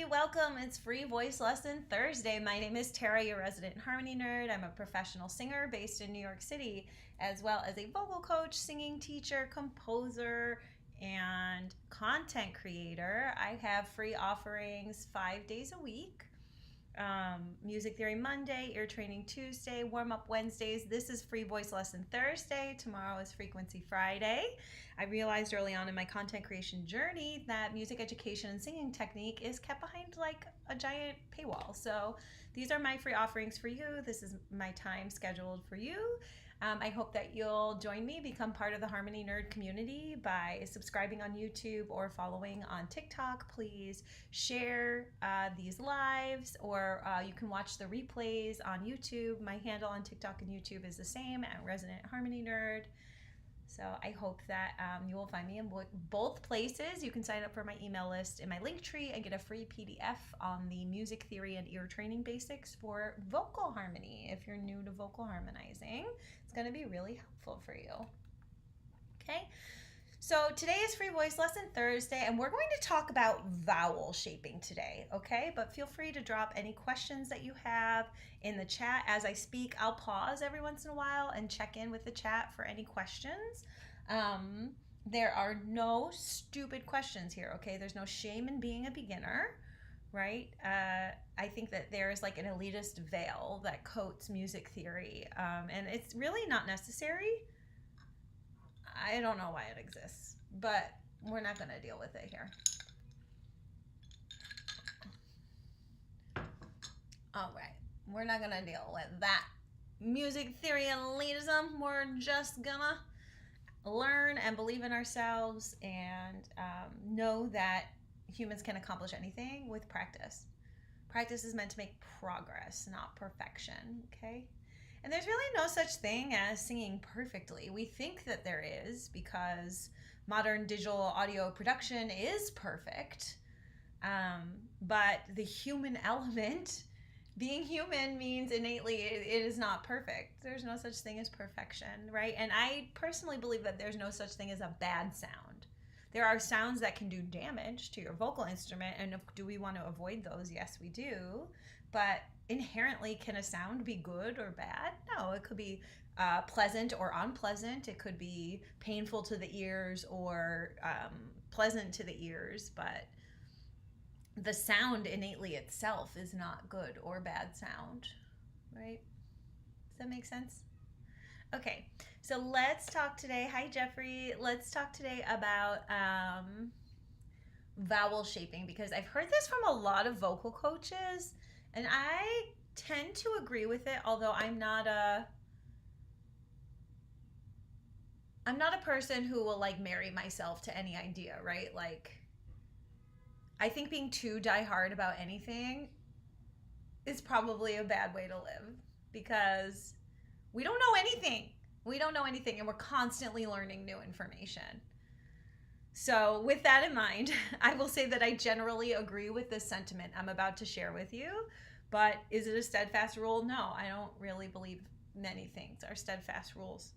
everybody. Welcome. It's Free Voice Lesson Thursday. My name is Tara, your resident harmony nerd. I'm a professional singer based in New York City, as well as a vocal coach, singing teacher, composer, and content creator. I have free offerings 5 days a week. Music Theory Monday, Ear Training Tuesday, Warm Up Wednesdays. This is Free Voice Lesson Thursday. Tomorrow is Frequency Friday. I realized early on in my content creation journey that music education and singing technique is kept behind like a giant paywall. So these are my free offerings for you. This is my time scheduled for you. I hope that you'll join me, become part of the Harmony Nerd community by subscribing on YouTube or following on TikTok. Please share these lives, or you can watch the replays on YouTube. My handle on TikTok and YouTube is the same, at Resident Harmony Nerd. So I hope that you will find me in both places. You can sign up for my email list in my link tree and get a free PDF on the music theory and ear training basics for vocal harmony. If you're new to vocal harmonizing, it's going to be really helpful for you. Okay. So today is Free Voice Lesson Thursday, and we're going to talk about vowel shaping today, okay? But feel free to drop any questions that you have in the chat as I speak. I'll pause every once in a while and check in with the chat for any questions. There are no stupid questions here, okay? There's no shame in being a beginner, right? I think that there is like an elitist veil that coats music theory, and it's really not necessary. I don't know why it exists, but we're not going to deal with it here. All right, we're not going to deal with that music theory and elitism. We're just going to learn and believe in ourselves and know that humans can accomplish anything with practice. Practice is meant to make progress, not perfection, okay? And there's really no such thing as singing perfectly. We think that there is because modern digital audio production is perfect. But the human element, being human, means innately it is not perfect. There's no such thing as perfection, right? And I personally believe that there's no such thing as a bad sound. There are sounds that can do damage to your vocal instrument, and do we want to avoid those? Yes, we do. But inherently, can a sound be good or bad? No, it could be pleasant or unpleasant. It could be painful to the ears or pleasant to the ears, but the sound innately itself is not good or bad sound, right? Does that make sense? Okay, so let's talk today. Hi, Jeffrey. Let's talk today about vowel shaping, because I've heard this from a lot of vocal coaches, and I tend to agree with it, although I'm not a person who will like marry myself to any idea, right? Like, I think being too diehard about anything is probably a bad way to live, because we don't know anything. We don't know anything, and we're constantly learning new information. So with that in mind, I will say that I generally agree with this sentiment I'm about to share with you. But is it a steadfast rule? No, I don't really believe many things are steadfast rules.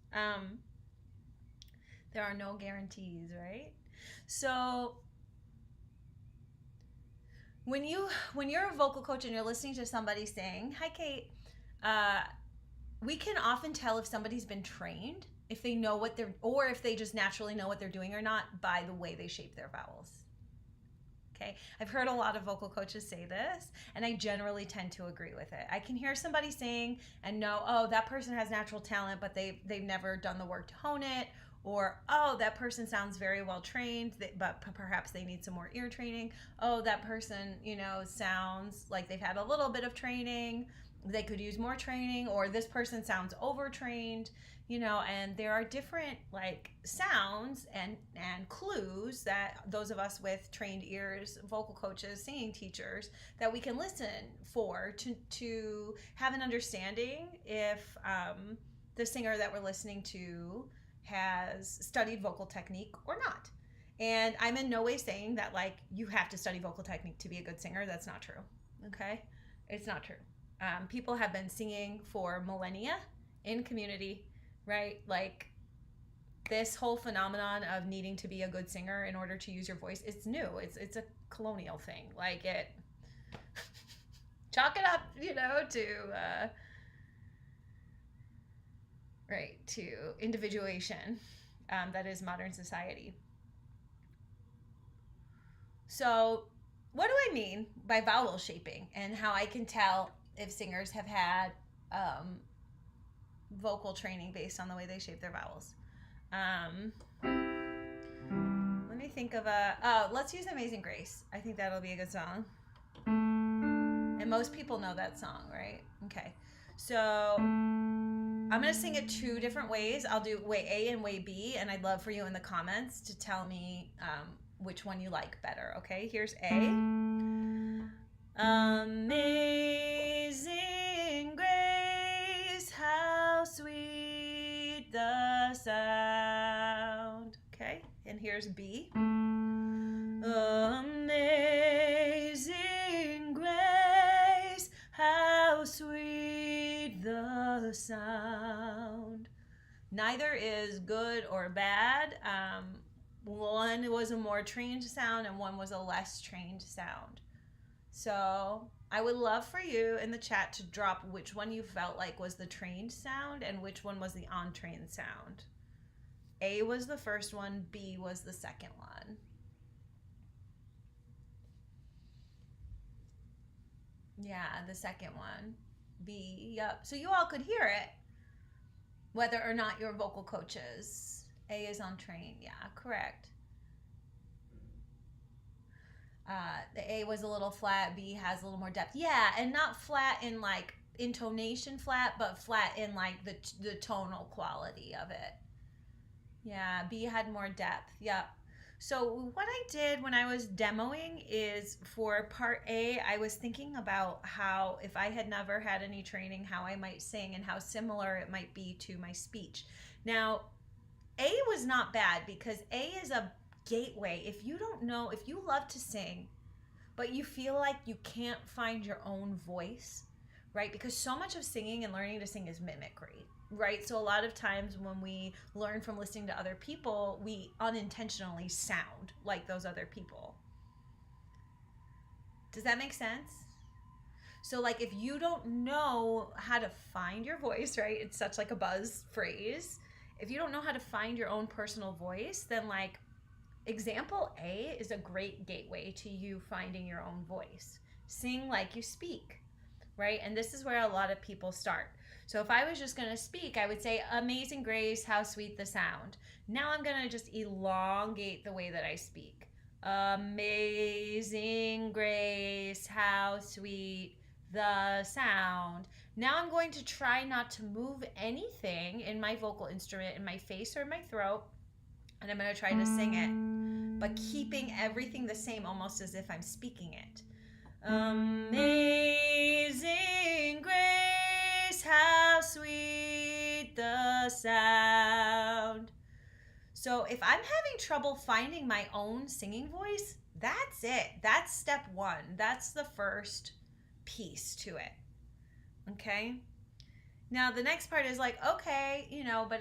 There are no guarantees, right? So when you're a vocal coach and you're listening to somebody saying, "Hi, Kate," we can often tell if somebody's been trained, if they know what they're, or if they just naturally know what they're doing or not, by the way they shape their vowels. Okay, I've heard a lot of vocal coaches say this, and I generally tend to agree with it. I can hear somebody saying and know, oh, that person has natural talent, but they've never done the work to hone it, or oh, that person sounds very well trained, but perhaps they need some more ear training. Oh, that person, sounds like they've had a little bit of training. They could use more training, or this person sounds overtrained. And there are different like sounds and clues that those of us with trained ears, vocal coaches, singing teachers, that we can listen for to have an understanding if the singer that we're listening to has studied vocal technique or not. And I'm in no way saying that like you have to study vocal technique to be a good singer. That's not true. Okay? It's not true. People have been singing for millennia in community, right? Like, this whole phenomenon of needing to be a good singer in order to use your voice, it's new. It's a colonial thing. Like, chalk it up, to individuation. That is modern society. So, what do I mean by vowel shaping and how I can tell if singers have had vocal training based on the way they shape their vowels? Let me think of let's use Amazing Grace. I think that'll be a good song. And most people know that song, right? Okay. So I'm going to sing it two different ways. I'll do way A and way B, and I'd love for you in the comments to tell me which one you like better, okay? Here's A. Amazing grace, how sweet the sound. Okay, and here's B. Amazing grace, how sweet the sound. Neither is good or bad. One was a more trained sound and one was a less trained sound. So I would love for you in the chat to drop which one you felt like was the trained sound and which one was the untrained sound. A was the first one, B was the second one. Yeah, the second one. B, yep. So you all could hear it, whether or not you're vocal coaches. A is untrained, yeah, correct. The A was a little flat, B has a little more depth. Yeah, and not flat in like intonation flat, but flat in like the tonal quality of it. Yeah, B had more depth, yep. So what I did when I was demoing is for part A, I was thinking about how if I had never had any training, how I might sing and how similar it might be to my speech. Now, A was not bad because A is a gateway. If you don't know, if you love to sing, but you feel like you can't find your own voice, right? Because so much of singing and learning to sing is mimicry, right? So a lot of times when we learn from listening to other people, we unintentionally sound like those other people. Does that make sense? So like if you don't know how to find your voice, right? It's such like a buzz phrase. If you don't know how to find your own personal voice, then like example A is a great gateway to you finding your own voice. Sing like you speak, right? And this is where a lot of people start. So if I was just going to speak, I would say, Amazing Grace, how sweet the sound. Now I'm going to just elongate the way that I speak. Amazing Grace, how sweet the sound. Now I'm going to try not to move anything in my vocal instrument, in my face or my throat, and I'm going to try to sing it, but keeping everything the same, almost as if I'm speaking it. Amazing grace, how sweet the sound. So if I'm having trouble finding my own singing voice, that's it. That's step one. That's the first piece to it. Okay? Now the next part is like, okay, but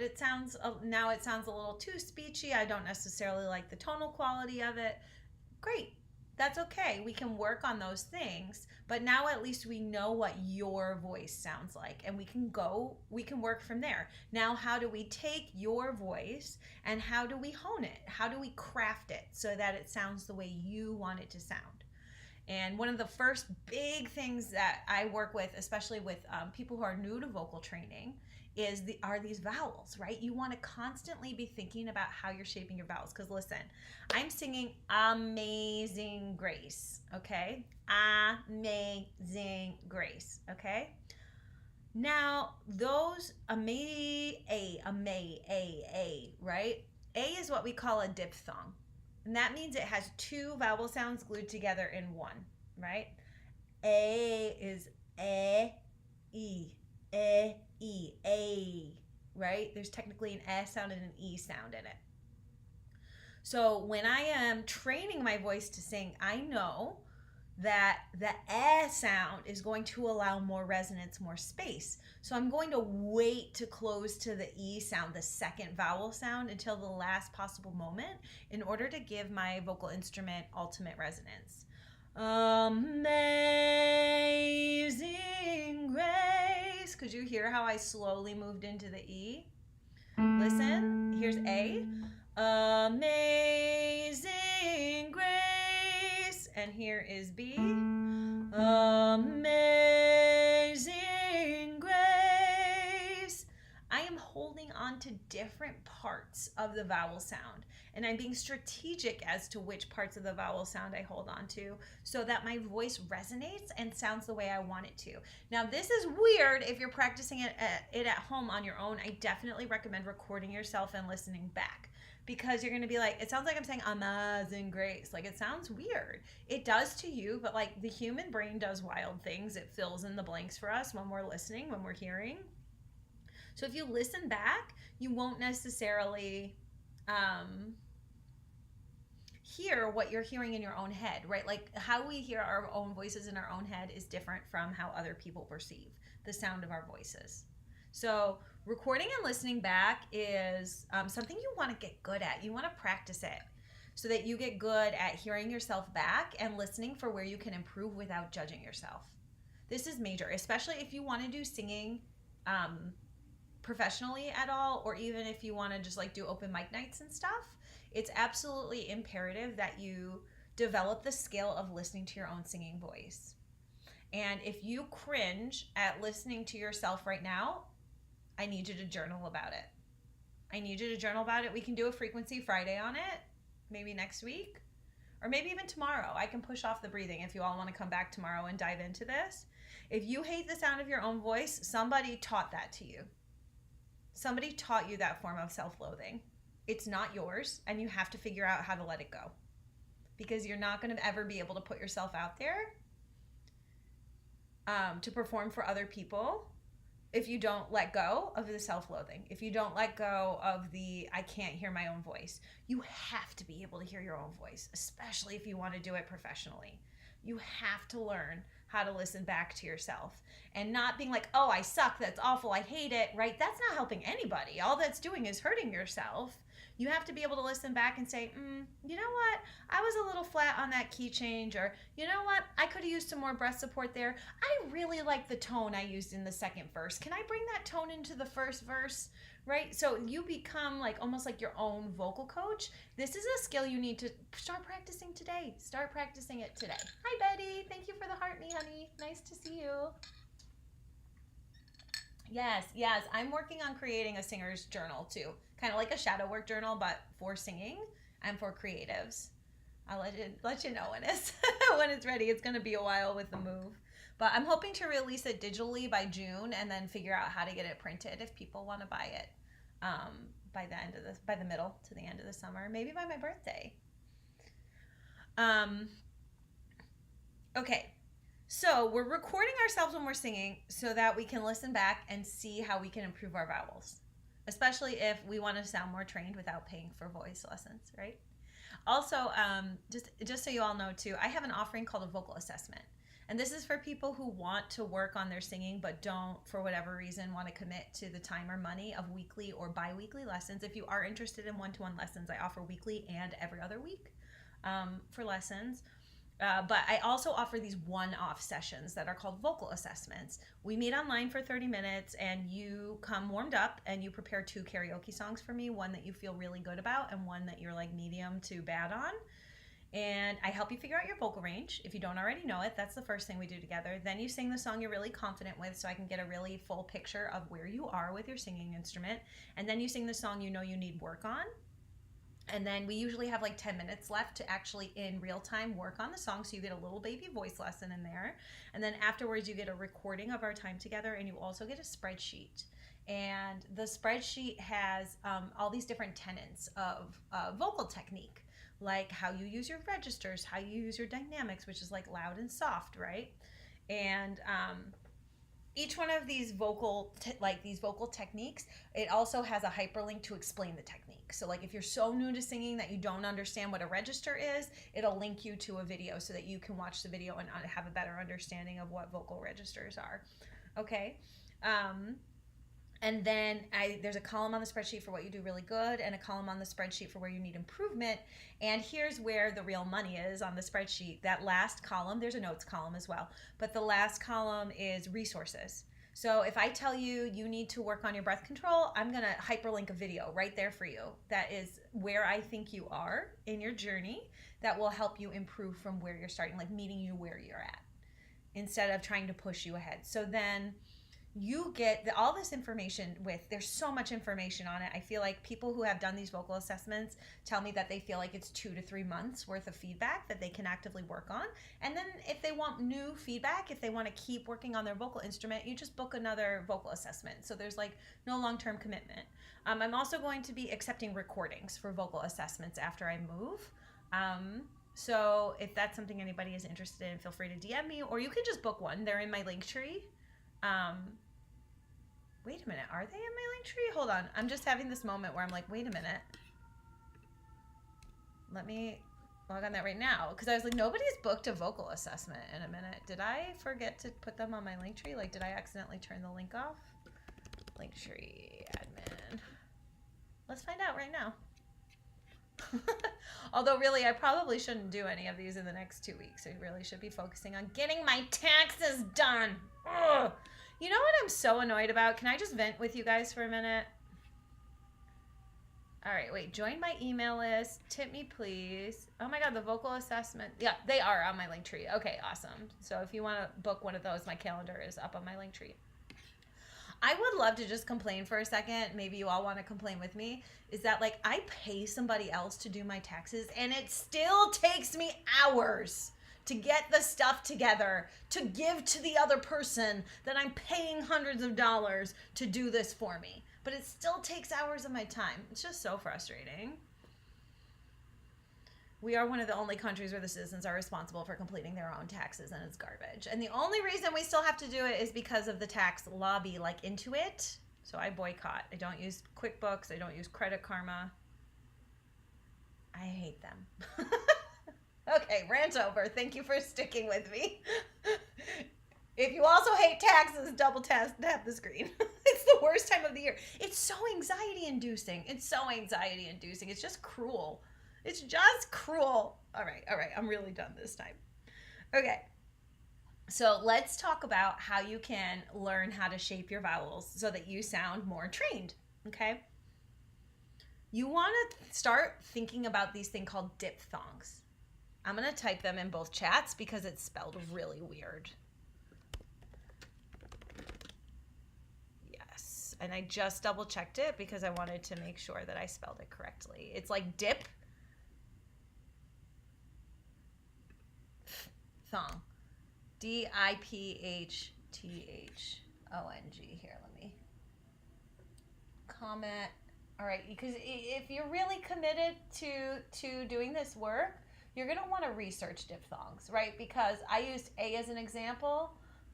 now it sounds a little too speechy. I don't necessarily like the tonal quality of it. Great. That's okay. We can work on those things, but now at least we know what your voice sounds like and we can work from there. Now, how do we take your voice and how do we hone it? How do we craft it so that it sounds the way you want it to sound? And one of the first big things that I work with, especially with people who are new to vocal training, are these vowels, right? You want to constantly be thinking about how you're shaping your vowels. Because listen, I'm singing Amazing Grace, okay? Amazing Grace, okay? Now, those A, right? A is what we call a diphthong. And that means it has two vowel sounds glued together in one, right? A is E, right? There's technically an S sound and an E sound in it. So when I am training my voice to sing, I know that the sound is going to allow more resonance, more space. So I'm going to wait to close to the E sound, the second vowel sound, until the last possible moment in order to give my vocal instrument ultimate resonance. Amazing Could you hear how I slowly moved into the E? Listen, here's A. Amazing grace. And here is B. Amazing grace. I am holding on to different parts of the vowel sound, and I'm being strategic as to which parts of the vowel sound I hold on to so that my voice resonates and sounds the way I want it to. Now, this is weird if you're practicing it at home on your own. I definitely recommend recording yourself and listening back, because you're going to be like, it sounds like I'm saying amazing grace. Like, it sounds weird. It does to you, but like the human brain does wild things. It fills in the blanks for us when we're listening, when we're hearing. So if you listen back, you won't necessarily hear what you're hearing in your own head, right? Like, how we hear our own voices in our own head is different from how other people perceive the sound of our voices. So recording and listening back is something you want to get good at. You want to practice it so that you get good at hearing yourself back and listening for where you can improve without judging yourself. This is major, especially if you want to do singing professionally at all, or even if you want to just like do open mic nights and stuff. It's absolutely imperative that you develop the skill of listening to your own singing voice. And if you cringe at listening to yourself right now, I need you to journal about it. I need you to journal about it. We can do a Frequency Friday on it, maybe next week, or maybe even tomorrow. I can push off the breathing if you all want to come back tomorrow and dive into this. If you hate the sound of your own voice, somebody taught that to you. Somebody taught you that form of self-loathing. It's not yours, and you have to figure out how to let it go, because you're not going to ever be able to put yourself out there to perform for other people if you don't let go of the self-loathing, if you don't let go of the I can't hear my own voice. You have to be able to hear your own voice, especially if you want to do it professionally. You have to learn how to listen back to yourself and not being like, oh, I suck, that's awful, I hate it, right? That's not helping anybody. All that's doing is hurting yourself. You have to be able to listen back and say, you know what? I was a little flat on that key change, or you know what? I could have used some more breath support there. I really like the tone I used in the second verse. Can I bring that tone into the first verse? Right? So you become like almost like your own vocal coach. This is a skill you need to start practicing today. Start practicing it today. Hi, Betty. Thank you for the heart me, honey. Nice to see you. Yes. I'm working on creating a singer's journal too. Kind of like a shadow work journal, but for singing and for creatives. I'll let you know when it's ready. It's going to be a while with the move. But I'm hoping to release it digitally by June and then figure out how to get it printed if people want to buy it by the middle to the end of the summer, maybe by my birthday. Okay. So we're recording ourselves when we're singing so that we can listen back and see how we can improve our vowels, especially if we want to sound more trained without paying for voice lessons, right? Also, just so you all know too, I have an offering called a vocal assessment. And this is for people who want to work on their singing but don't, for whatever reason, want to commit to the time or money of weekly or bi-weekly lessons. If you are interested in one-to-one lessons, I offer weekly and every other week for lessons. But I also offer these one-off sessions that are called vocal assessments. We meet online for 30 minutes and you come warmed up and you prepare 2 karaoke songs for me, one that you feel really good about and one that you're like medium to bad on. And I help you figure out your vocal range. If you don't already know it, that's the first thing we do together. Then you sing the song you're really confident with so I can get a really full picture of where you are with your singing instrument. And then you sing the song you know you need work on. And then we usually have like 10 minutes left to actually in real time work on the song, so you get a little baby voice lesson in there. And then afterwards you get a recording of our time together, and you also get a spreadsheet. And the spreadsheet has all these different tenets of vocal technique, like how you use your registers, how you use your dynamics, which is like loud and soft, right? And each one of these vocal techniques, it also has a hyperlink to explain the technique. So like if you're so new to singing that you don't understand what a register is, it'll link you to a video so that you can watch the video and have a better understanding of what vocal registers are. Okay. And then there's a column on the spreadsheet for what you do really good and a column on the spreadsheet for where you need improvement. And here's where the real money is on the spreadsheet. That last column, there's a notes column as well, but the last column is resources. So if I tell you you need to work on your breath control, I'm going to hyperlink a video right there for you. That is where I think you are in your journey that will help you improve from where you're starting, like meeting you where you're at instead of trying to push you ahead. So then you get all this information there's so much information on it. I feel like people who have done these vocal assessments tell me that they feel like it's 2 to 3 months worth of feedback that they can actively work on. And then if they want new feedback, if they want to keep working on their vocal instrument, you just book another vocal assessment. So there's like no long-term commitment. I'm also going to be accepting recordings for vocal assessments after I move. So if that's something anybody is interested in, feel free to DM me, or you can just book one. They're in my Linktree. Wait a minute, are they in my Linktree? Hold on, I'm just having this moment where I'm like, wait a minute. Let me log on that right now, because I was like, nobody's booked a vocal assessment in a minute. Did I forget to put them on my Linktree? Like, did I accidentally turn the link off? Linktree admin. Let's find out right now. Although really, I probably shouldn't do any of these in the next 2 weeks. I really should be focusing on getting my taxes done. Ugh. You know what I'm so annoyed about? Can I just vent with you guys for a minute? All right, wait. Join my email list. Tip me, please. Oh my God, the vocal assessment. Yeah, they are on my Linktree. Okay, awesome. So if you want to book one of those, my calendar is up on my Linktree. I would love to just complain for a second. Maybe you all want to complain with me. Is that like I pay somebody else to do my taxes and it still takes me hours to get the stuff together to give to the other person that I'm paying hundreds of dollars to do this for me. But it still takes hours of my time. It's just so frustrating. We are one of the only countries where the citizens are responsible for completing their own taxes, and it's garbage. And the only reason we still have to do it is because of the tax lobby, like Intuit. So I boycott. I don't use QuickBooks. I don't use Credit Karma. I hate them. Okay, rant over. Thank you for sticking with me. If you also hate taxes, double tap the screen. It's the worst time of the year. It's so anxiety inducing. It's just cruel. It's just cruel. All right. I'm really done this time. Okay. So let's talk about how you can learn how to shape your vowels so that you sound more trained. Okay. You want to start thinking about these things called diphthongs. I'm going to type them in both chats because it's spelled really weird. Yes. And I just double checked it because I wanted to make sure that I spelled it correctly. It's like dip. Thong. Diphthong. Here, let me comment. All right, because if you're really committed to doing this work, you're going to want to research diphthongs, right? Because I used A as an example,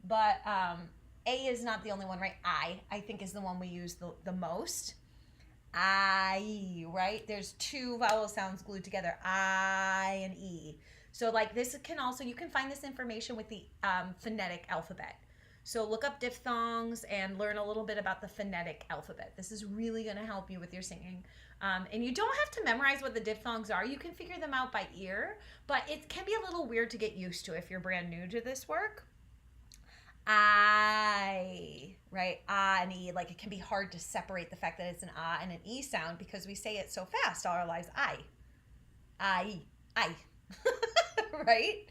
but A is not the only one, right? I think is the one we use the most. I, right? There's two vowel sounds glued together, I and E. So like this can also, you can find this information with the phonetic alphabet. So look up diphthongs and learn a little bit about the phonetic alphabet. This is really going to help you with your singing. And you don't have to memorize what the diphthongs are. You can figure them out by ear, but it can be a little weird to get used to if you're brand new to this work. I, right? Ah and E, like it can be hard to separate the fact that it's an ah and an E sound because we say it so fast all our lives. I, right?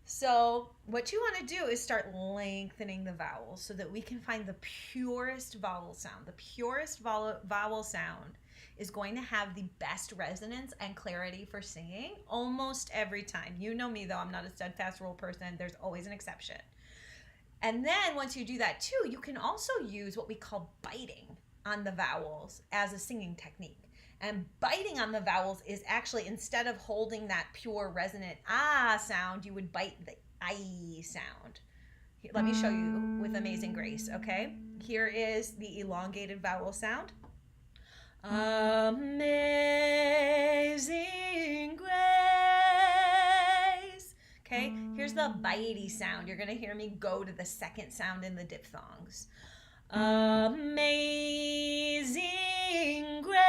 So what you want to do is start lengthening the vowels so that we can find the purest vowel sound. The purest vowel sound is going to have the best resonance and clarity for singing almost every time. You know me though, I'm not a steadfast rule person. There's always an exception. And then once you do that too, you can also use what we call biting on the vowels as a singing technique. And biting on the vowels is actually, instead of holding that pure resonant ah sound, you would bite the I sound. Here, let me show you with Amazing Grace, okay? Here is the elongated vowel sound. Amazing Grace. Okay, here's the bitey sound. You're going to hear me go to the second sound in the diphthongs. Amazing Grace.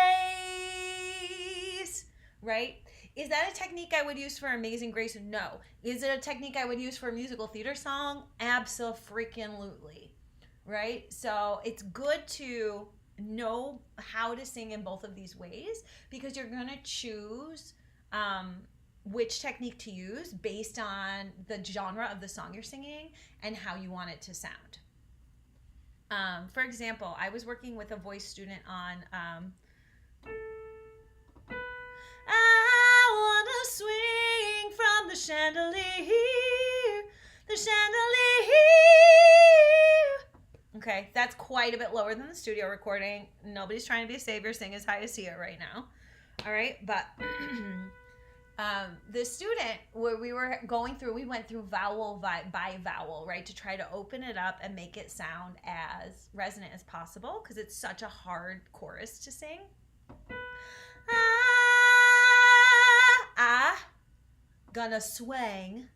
Right? Is that a technique I would use for Amazing Grace? No. Is it a technique I would use for a musical theater song? Abso-freaking-lutely. right? So it's good to know how to sing in both of these ways, because you're going to choose which technique to use based on the genre of the song you're singing and how you want it to sound. For example, I was working with a voice student on I wanna swing from the chandelier, the chandelier. Okay, that's quite a bit lower than the studio recording. Nobody's trying to be a savior, sing as high as Sia right now. All right, but the student, where we were going through, we went through vowel by vowel, right, to try to open it up and make it sound as resonant as possible, because it's such a hard chorus to sing. Gonna swing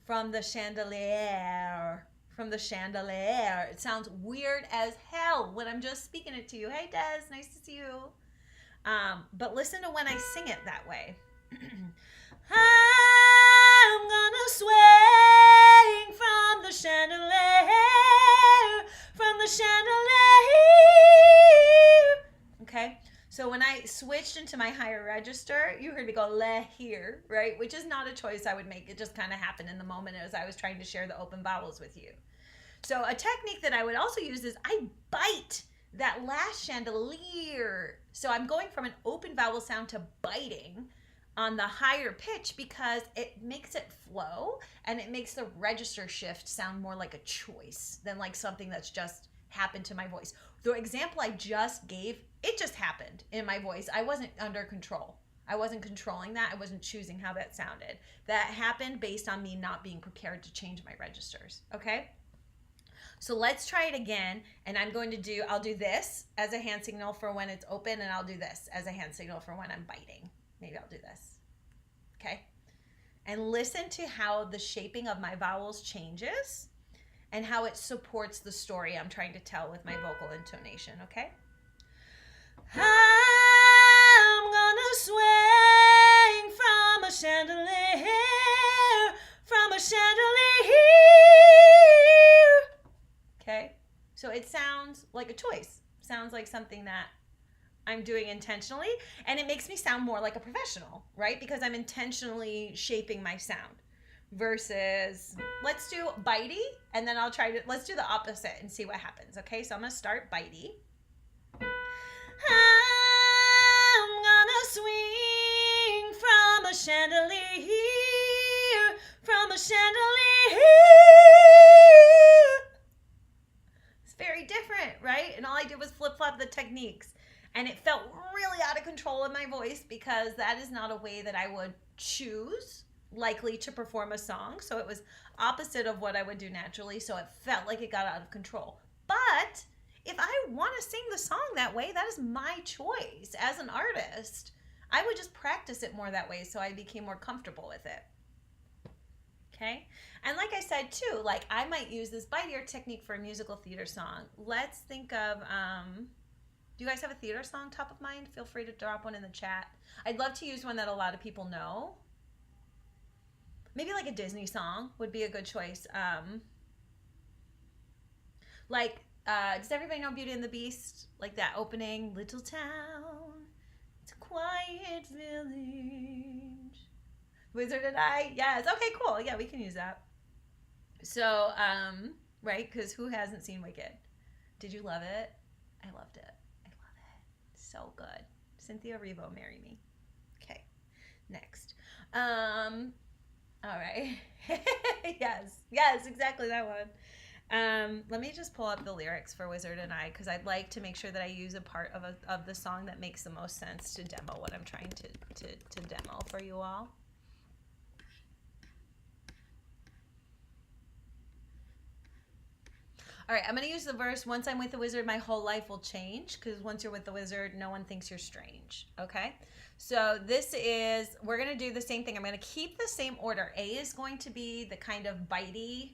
from the chandelier. From the chandelier. It sounds weird as hell when I'm just speaking it to you. Hey, Des, nice to see you. But listen to when I sing it that way. I'm gonna swing from the chandelier, from the chandelier. Okay? So when I switched into my higher register, you heard me go le here, right? Which is not a choice I would make. It just kind of happened in the moment as I was trying to share the open vowels with you. So a technique that I would also use is I bite that last chandelier. So I'm going from an open vowel sound to biting on the higher pitch, because it makes it flow and it makes the register shift sound more like a choice than like something that's just happened to my voice. The example I just gave, it just happened in my voice. I wasn't under control. I wasn't controlling that. I wasn't choosing how that sounded. That happened based on me not being prepared to change my registers. Okay? So let's try it again. And I'll do this as a hand signal for when it's open, and I'll do this as a hand signal for when I'm biting. Maybe I'll do this. Okay? And listen to how the shaping of my vowels changes and how it supports the story I'm trying to tell with my vocal intonation, okay? I'm gonna swing from a chandelier, from a chandelier. Okay? So it sounds like a choice. Sounds like something that I'm doing intentionally, and it makes me sound more like a professional, right? Because I'm intentionally shaping my sound. Versus, let's do bitey, and then let's do the opposite and see what happens, okay? So I'm gonna start bitey. I'm gonna swing from a chandelier, from a chandelier. It's very different, right? And all I did was flip-flop the techniques. And it felt really out of control in my voice, because that is not a way that I would choose likely to perform a song. So it was opposite of what I would do naturally. So it felt like it got out of control. But if I want to sing the song that way, that is my choice as an artist. I would just practice it more that way so I became more comfortable with it. Okay? And like I said too, like I might use this bite ear technique for a musical theater song. Let's think of, do you guys have a theater song top of mind? Feel free to drop one in the chat. I'd love to use one that a lot of people know. Maybe like a Disney song would be a good choice. Does everybody know Beauty and the Beast? Like that opening, little town, it's a quiet village. Wizard and I, yes. Okay, cool. Yeah, we can use that. So, right, because who hasn't seen Wicked? Did you love it? I loved it. I love it. So good. Cynthia Erivo, marry me. Okay, next. All right. yes, exactly that one. Let me just pull up the lyrics for Wizard and I, because I'd like to make sure that I use a part of the song that makes the most sense to demo what I'm trying to demo for you all. All right, I'm going to use the verse, once I'm with the wizard, my whole life will change, because once you're with the wizard, no one thinks you're strange, okay? So we're going to do the same thing. I'm going to keep the same order. A is going to be the kind of bitey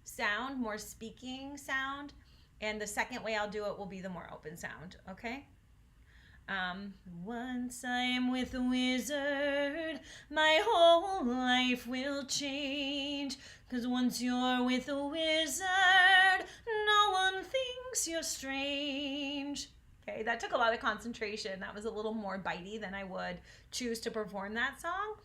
sound, more speaking sound, and the second way I'll do it will be the more open sound, okay? Once I'm with a wizard, my whole life will change. 'Cause once you're with a wizard, no one thinks you're strange. Okay, that took a lot of concentration. That was a little more bitey than I would choose to perform that song.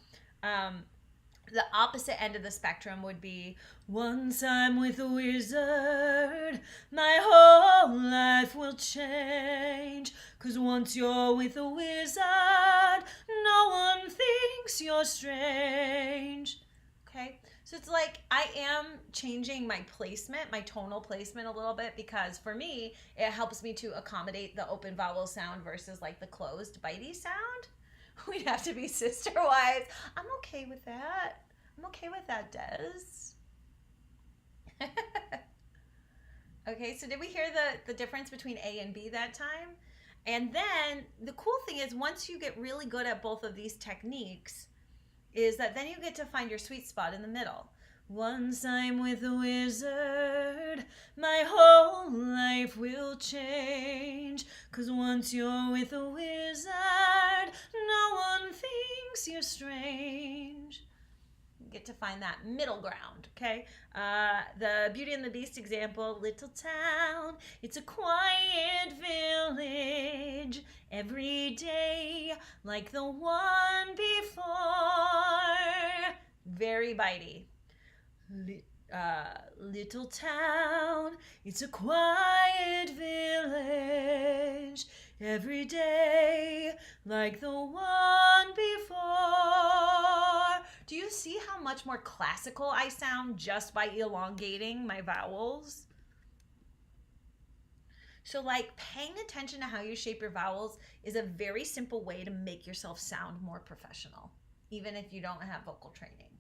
The opposite end of the spectrum would be, once I'm with a wizard, my whole life will change. 'Cause once you're with a wizard, no one thinks you're strange. Okay, so it's like I am changing my placement, my tonal placement a little bit, because for me, it helps me to accommodate the open vowel sound versus like the closed bitey sound. We'd have to be sister wives. I'm okay with that. I'm okay with that, Des. Okay, so did we hear the difference between A and B that time? And then the cool thing is, once you get really good at both of these techniques, is that then you get to find your sweet spot in the middle. Once I'm with a wizard, my whole life will change. 'Cause once you're with a wizard, no one thinks you're strange. You get to find that middle ground, okay? The Beauty and the Beast example, little town, it's a quiet village, every day like the one before. Very bitey. Little town, it's a quiet village, every day like the one before. Do you see how much more classical I sound just by elongating my vowels? So like paying attention to how you shape your vowels is a very simple way to make yourself sound more professional, even if you don't have vocal training.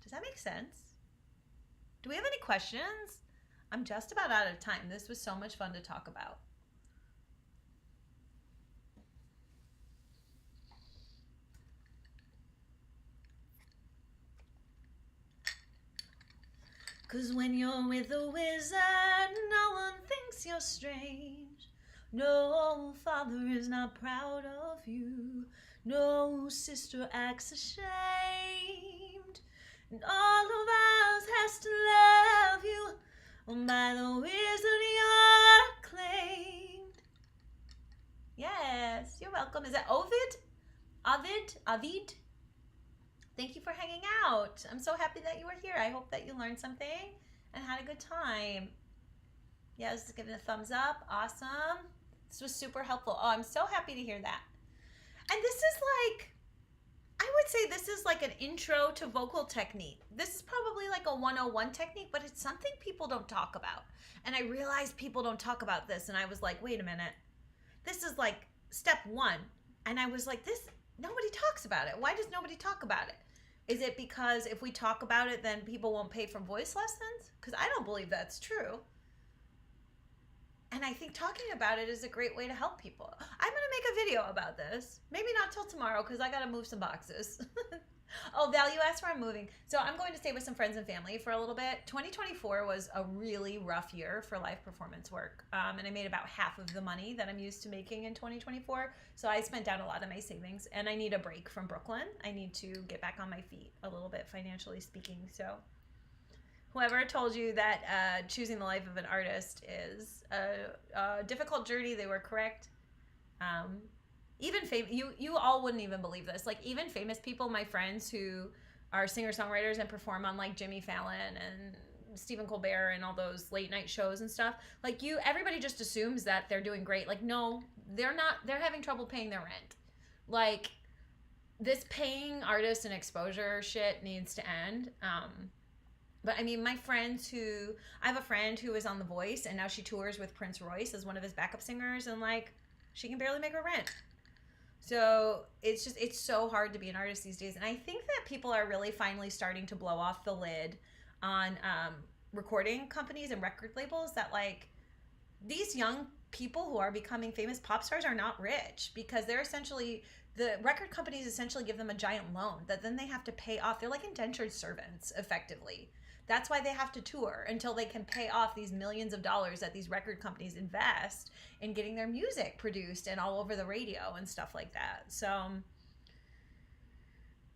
Does that make sense? Do we have any questions? I'm just about out of time. This was so much fun to talk about. Cause when you're with a wizard, no one thinks you're strange. No father is not proud of you. No sister acts ashamed. And all of us has to love you. By the wizard you're claimed. Yes, you're welcome. Is that Ovid? Avid? Thank you for hanging out. I'm so happy that you were here. I hope that you learned something and had a good time. Yes, give it a thumbs up. Awesome. This was super helpful. Oh, I'm so happy to hear that. And this is like, I would say this is like an intro to vocal technique. This is probably like a 101 technique, but it's something people don't talk about. And I realized people don't talk about this. And I was like, wait a minute. This is like step one. And I was like, nobody talks about it. Why does nobody talk about it? Is it because if we talk about it, then people won't pay for voice lessons? Because I don't believe that's true. And I think talking about it is a great way to help people. I'm going to make a video about this. Maybe not till tomorrow because I got to move some boxes. Oh, Val, you asked where I'm moving. So I'm going to stay with some friends and family for a little bit. 2024 was a really rough year for live performance work. And I made about half of the money that I'm used to making in 2024. So I spent down a lot of my savings and I need a break from Brooklyn. I need to get back on my feet a little bit, financially speaking. So whoever told you that choosing the life of an artist is a difficult journey, they were correct. Even you all wouldn't even believe this. Like even famous people, my friends who are singer-songwriters and perform on like Jimmy Fallon and Stephen Colbert and all those late night shows and stuff. Like everybody just assumes that they're doing great. Like no, they're not. They're having trouble paying their rent. Like this paying artists and exposure shit needs to end. But I mean, my friends I have a friend who is on The Voice and now she tours with Prince Royce as one of his backup singers and like she can barely make her rent. So it's so hard to be an artist these days. And I think that people are really finally starting to blow off the lid on recording companies and record labels that like these young people who are becoming famous pop stars are not rich because they're essentially the record companies essentially give them a giant loan that then they have to pay off. They're like indentured servants, effectively. That's why they have to tour until they can pay off these millions of dollars that these record companies invest in getting their music produced and all over the radio and stuff like that. So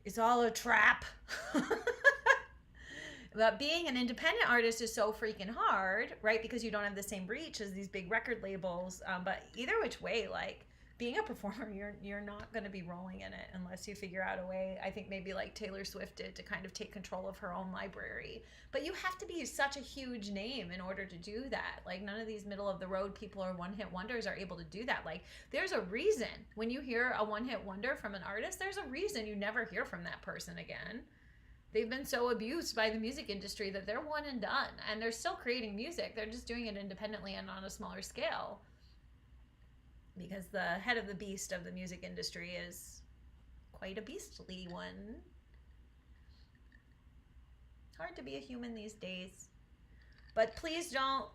it's all a trap. But being an independent artist is so freaking hard, right? Because you don't have the same reach as these big record labels. But either which way, like being a performer, you're not going to be rolling in it unless you figure out a way. I think maybe like Taylor Swift did, to kind of take control of her own library. But you have to be such a huge name in order to do that. Like none of these middle of the road people or one hit wonders are able to do that. Like there's a reason when you hear a one hit wonder from an artist, there's a reason you never hear from that person again. They've been so abused by the music industry that they're one and done, and they're still creating music. They're just doing it independently and on a smaller scale, because the head of the beast of the music industry is quite a beastly one. Hard to be a human these days. But please don't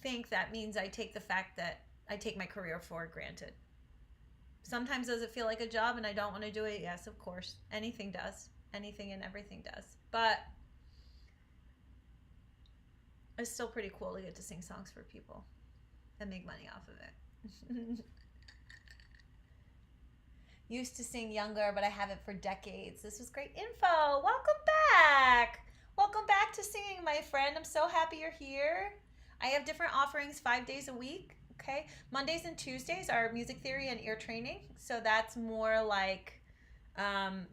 think that means I take the fact that I take my career for granted. Sometimes does it feel like a job and I don't want to do it? Yes, of course. Anything does. Anything and everything does. But it's still pretty cool to get to sing songs for people and make money off of it. Used to sing younger, but I haven't for decades. This was great info. Welcome back. Welcome back to singing, my friend. I'm so happy you're here. I have different offerings 5 days a week. Okay. Mondays and Tuesdays are music theory and ear training. So that's more like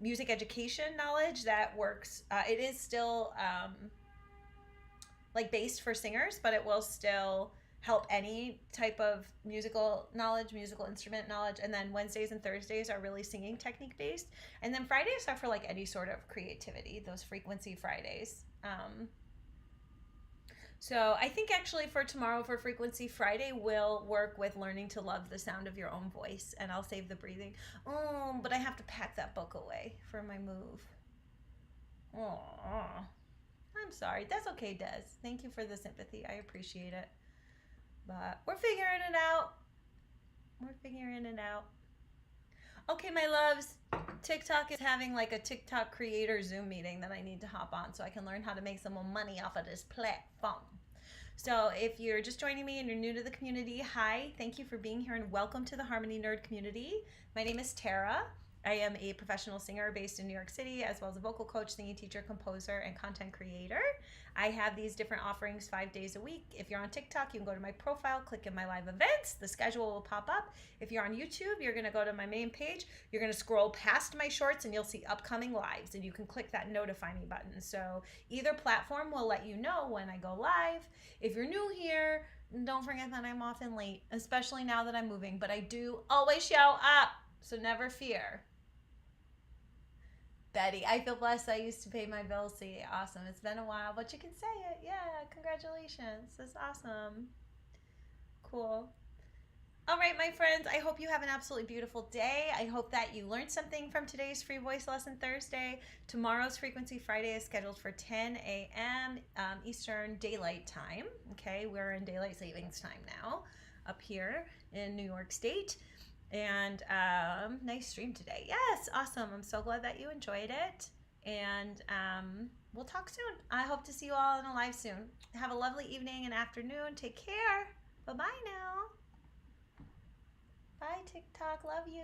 music education knowledge that works. It is still like based for singers, but it will still help any type of musical knowledge, musical instrument knowledge. And then Wednesdays and Thursdays are really singing technique based. And then Fridays are for like any sort of creativity, those frequency Fridays. So I think actually for tomorrow, for Frequency Friday, we'll work with learning to love the sound of your own voice, and I'll save the breathing. Oh, but I have to pack that book away for my move. Oh, I'm sorry. That's okay, Des. Thank you for the sympathy. I appreciate it. But we're figuring it out. We're figuring it out. Okay, my loves. TikTok is having like a TikTok creator Zoom meeting that I need to hop on so I can learn how to make some more money off of this platform. So if you're just joining me and you're new to the community, hi, thank you for being here and welcome to the Harmony Nerd community. My name is Tara. I am a professional singer based in New York City, as well as a vocal coach, singing teacher, composer, and content creator. I have these different offerings 5 days a week. If you're on TikTok, you can go to my profile, click in my live events. The schedule will pop up. If you're on YouTube, you're going to go to my main page. You're going to scroll past my shorts and you'll see upcoming lives, and you can click that notify me button. So either platform will let you know when I go live. If you're new here, don't forget that I'm often late, especially now that I'm moving, but I do always show up, so never fear. Betty, I feel blessed. I used to pay my bills. See, awesome. It's been a while, but you can say it. Yeah, congratulations. That's awesome. Cool. All right, my friends, I hope you have an absolutely beautiful day. I hope that you learned something from today's Free Voice Lesson Thursday. Tomorrow's Frequency Friday is scheduled for 10 a.m. Eastern Daylight Time. Okay, we're in Daylight Savings Time now up here in New York State. And nice stream today. Yes, awesome. I'm so glad that you enjoyed it. And we'll talk soon. I hope to see you all in a live soon. Have a lovely evening and afternoon. Take care. Bye-bye now. Bye, TikTok. Love you.